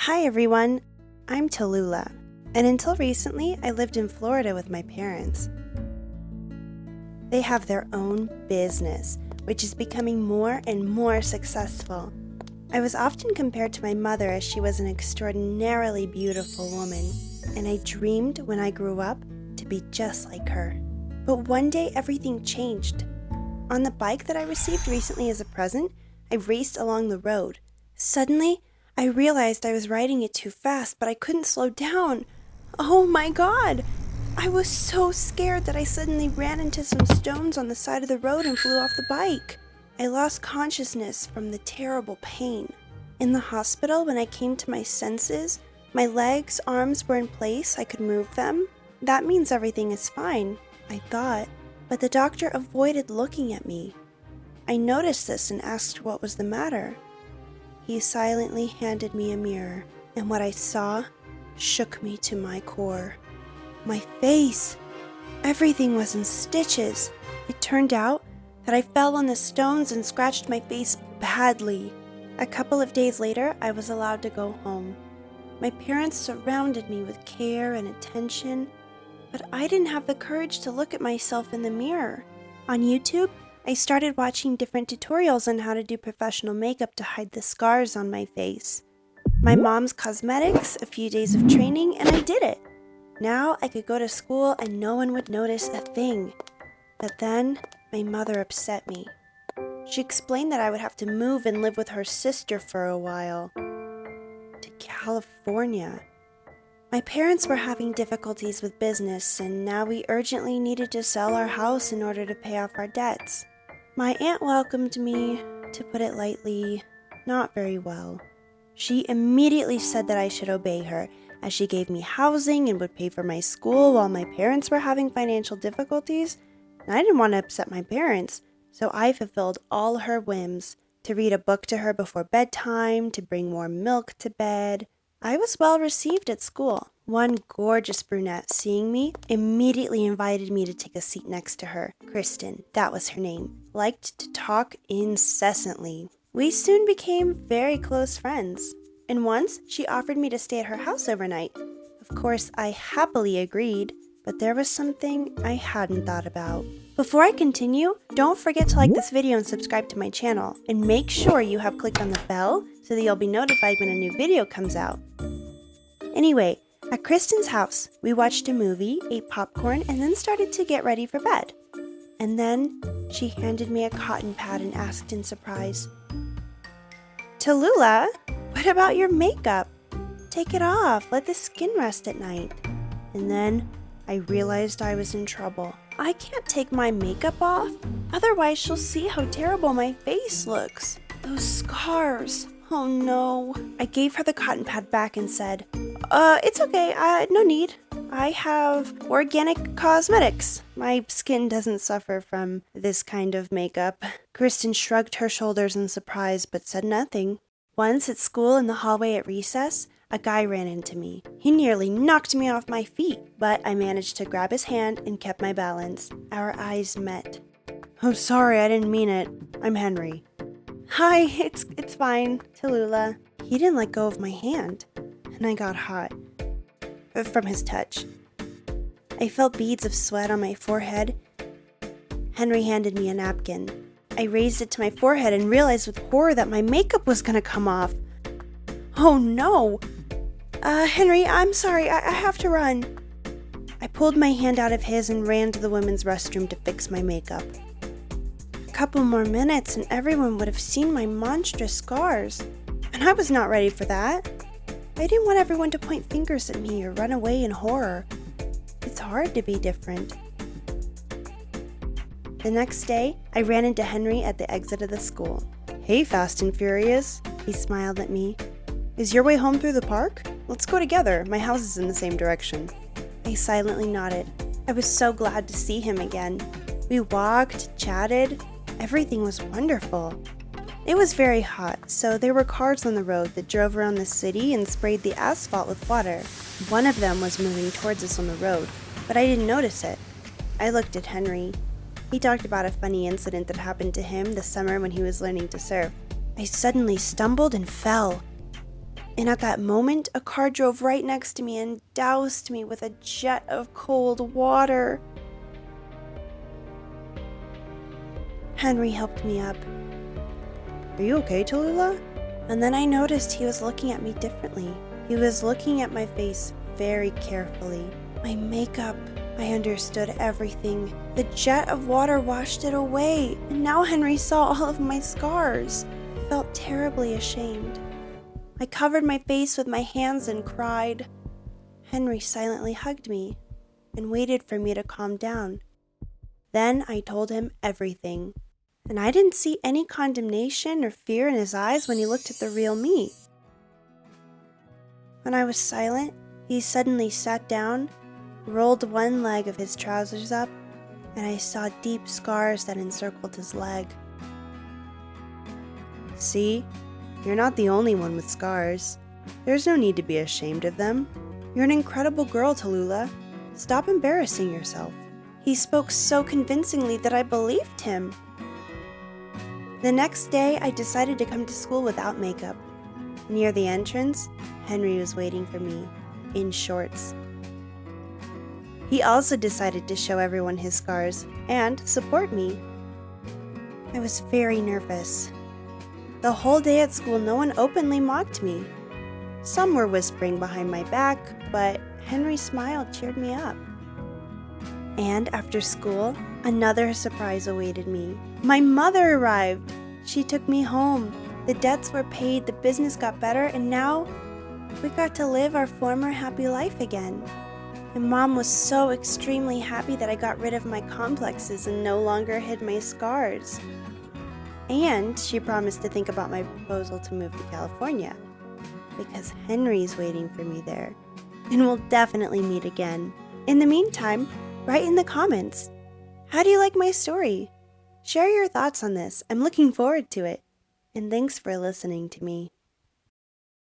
Hi everyone, I'm Talulah, and until recently I lived in Florida with my parents. They have their own business, which is becoming more and more successful. I was often compared to my mother as she was an extraordinarily beautiful woman, and I dreamed when I grew up to be just like her. But one day everything changed. On the bike that I received recently as a present, I raced along the road. Suddenly, I realized I was riding it too fast, but I couldn't slow down. Oh my God! I was so scared that I suddenly ran into some stones on the side of the road and flew off the bike. I lost consciousness from the terrible pain. In the hospital, when I came to my senses, my legs, arms were in place. I could move them. That means everything is fine, I thought. But the doctor avoided looking at me. I noticed this and asked what was the matter. He silently handed me a mirror, and what I saw shook me to my core. My face! Everything was in stitches. It turned out that I fell on the stones and scratched my face badly. A couple of days later, I was allowed to go home. My parents surrounded me with care and attention, but I didn't have the courage to look at myself in the mirror. On YouTube, I started watching different tutorials on how to do professional makeup to hide the scars on my face. My mom's cosmetics, a few days of training, and I did it. Now I could go to school and no one would notice a thing. But then, my mother upset me. She explained that I would have to move and live with her sister for a while. To California. My parents were having difficulties with business, and now we urgently needed to sell our house in order to pay off our debts. My aunt welcomed me, to put it lightly, not very well. She immediately said that I should obey her, as she gave me housing and would pay for my school while my parents were having financial difficulties. And I didn't want to upset my parents, so I fulfilled all her whims, to read a book to her before bedtime, to bring warm milk to bed. I was well received at school. One gorgeous brunette, seeing me, immediately invited me to take a seat next to her. Kristen, that was her name, liked to talk incessantly. We soon became very close friends, and once she offered me to stay at her house overnight. Of course, I happily agreed, but there was something I hadn't thought about. Before I continue, don't forget to like this video and subscribe to my channel, and make sure you have clicked on the bell so that you'll be notified when a new video comes out. Anyway, at Kristen's house, we watched a movie, ate popcorn, and then started to get ready for bed. And then she handed me a cotton pad and asked in surprise, "Talulah, what about your makeup? Take it off, let the skin rest at night." And then I realized I was in trouble. I can't take my makeup off, otherwise she'll see how terrible my face looks. Those scars. Oh no. I gave her the cotton pad back and said, it's okay, no need. I have organic cosmetics. My skin doesn't suffer from this kind of makeup. Kristen shrugged her shoulders in surprise but said nothing. Once at school in the hallway at recess, a guy ran into me. He nearly knocked me off my feet, but I managed to grab his hand and kept my balance. Our eyes met. "Oh, sorry, I didn't mean it. I'm Henry." "Hi, it's fine, Talulah." He didn't let go of my hand, and I got hot from his touch. I felt beads of sweat on my forehead. Henry handed me a napkin. I raised it to my forehead and realized with horror that my makeup was gonna come off. Oh no! Henry, I'm sorry, I have to run. I pulled my hand out of his and ran to the women's restroom to fix my makeup. A couple more minutes and everyone would have seen my monstrous scars, and I was not ready for that. I didn't want everyone to point fingers at me or run away in horror. It's hard to be different. The next day, I ran into Henry at the exit of the school. "Hey, Fast and Furious," he smiled at me. "Is your way home through the park? Let's go together. My house is in the same direction." I silently nodded. I was so glad to see him again. We walked, chatted. Everything was wonderful. It was very hot, so there were cars on the road that drove around the city and sprayed the asphalt with water. One of them was moving towards us on the road, but I didn't notice it. I looked at Henry. He talked about a funny incident that happened to him this summer when he was learning to surf. I suddenly stumbled and fell. And at that moment, a car drove right next to me and doused me with a jet of cold water. Henry helped me up. "Are you okay, Talulah?" And then I noticed he was looking at me differently. He was looking at my face very carefully. My makeup, I understood everything. The jet of water washed it away, and now Henry saw all of my scars. I felt terribly ashamed. I covered my face with my hands and cried. Henry silently hugged me and waited for me to calm down. Then I told him everything, and I didn't see any condemnation or fear in his eyes when he looked at the real me. When I was silent, he suddenly sat down, rolled one leg of his trousers up, and I saw deep scars that encircled his leg. "See? You're not the only one with scars. There's no need to be ashamed of them. You're an incredible girl, Talulah. Stop embarrassing yourself." He spoke so convincingly that I believed him. The next day, I decided to come to school without makeup. Near the entrance, Henry was waiting for me, in shorts. He also decided to show everyone his scars and support me. I was very nervous. The whole day at school, no one openly mocked me. Some were whispering behind my back, but Henry's smile cheered me up. And after school, another surprise awaited me. My mother arrived. She took me home. The debts were paid, the business got better, and now we got to live our former happy life again. And Mom was so extremely happy that I got rid of my complexes and no longer hid my scars. And she promised to think about my proposal to move to California, because Henry's waiting for me there, and we'll definitely meet again. In the meantime, write in the comments, how do you like my story? Share your thoughts on this. I'm looking forward to it. And thanks for listening to me.